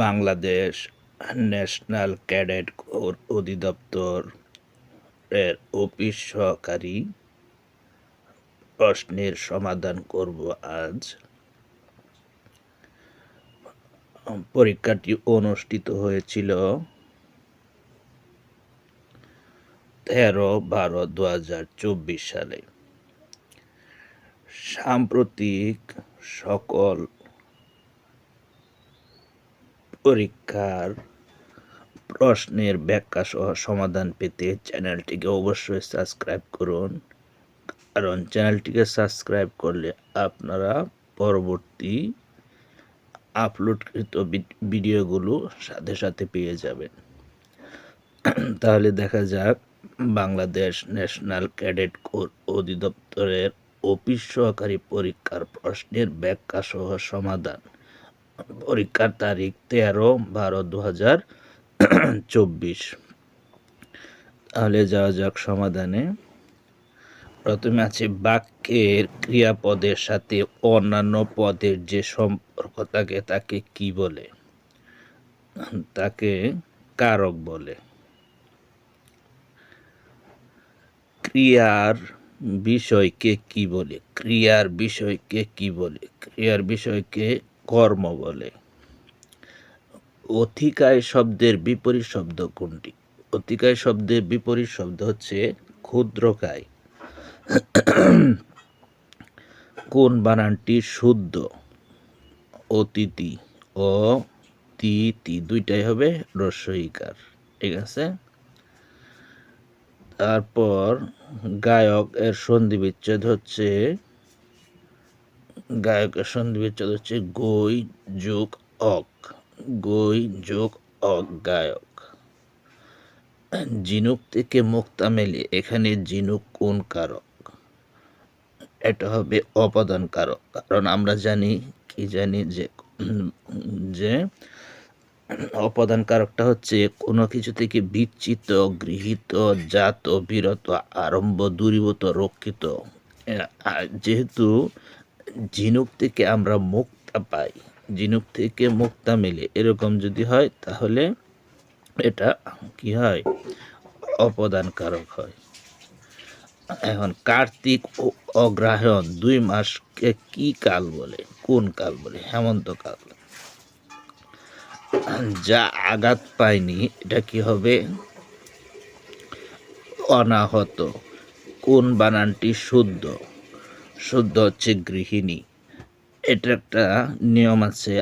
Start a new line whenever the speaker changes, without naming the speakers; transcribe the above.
Bangladesh national cadet corps অধিদপ্তরের office সহকারী প্রশ্নের সমাধান করব আজ। পরীক্ষাটি অনুষ্ঠিত হয়েছিল 13/12/2024 সালে। সাম্প্রতিক সকল পরীক্ষার প্রশ্নের ব্যাখ্যা সহ সমাধান পেতে চ্যানেলটিকে অবশ্যই সাবস্ক্রাইব করুন, কারণ চ্যানেলটিকে সাবস্ক্রাইব করলে আপনারা পরবর্তী আপলোডকৃত ভিডিওগুলো সাথে সাথে পেয়ে যাবেন। তাহলে দেখা যাক বাংলাদেশ ন্যাশনাল ক্যাডেট কোর অধিদপ্তরের অফিস সহকারী পরীক্ষার প্রশ্নের ব্যাখ্যা সহ সমাধান। পরীক্ষার তারিখ 13/12/2024। তাহলে যাওয়া যাক সমাধানে। প্রথমে আছে বাক্যের ক্রিয়াপদের সাথে অন্যান্য পদের যে সম্পর্ক থাকে তাকে কি বলে? তাকে কারক বলে। ক্রিয়ার বিষয়কে কি বলে? ক্রিয়ার বিষয়কে কি বলে? ক্রিয়ার বিষয়কে কর্ম বলে। অতিকায় শব্দের বিপরীত শব্দ কোনটি? অতিকায় শব্দের বিপরীত শব্দ হচ্ছে ক্ষুদ্রকায়। কোন বানানটি শুদ্ধ? অতিথি ও তিতি দুইটাই হবে রস্বইকার। ঠিক আছে। তারপর গায়ক এর সন্ধি বিচ্ছেদ হচ্ছে গই যোগ অক। গই যোগ অক গায়ক। ঝিনুক থেকে মুক্তা মেলে, এখানে ঝিনুক কোন কারক? এটা হবে অপাদান কারক। কারণ আমরা জানি যে অপাদান কারকটা হচ্ছে কোনো কিছু থেকে বিচ্যুত, গৃহীত, জাত, বিরত, আরম্ভ, দূরীভূত, রক্ষিত। যেহেতু ঝিনুক থেকে আমরা মুক্তা পাই, ঝিনুক থেকে মুক্তা মেলে, এরকম যদি হয় তাহলে এটা কি হয়? অপদান কারক হয়। এখন কার্তিক ও অগ্রহায়ণ 2 মাসকে কি কাল বলে? কোন কাল বলে? হেমন্তকাল। যা আঘাত পায়নি এটা কি হবে? অনাহত। কোন বানানটি শুদ্ধ? শুদ্ধ হচ্ছে গৃহিণী। এটা একটা নিয়ম আছে।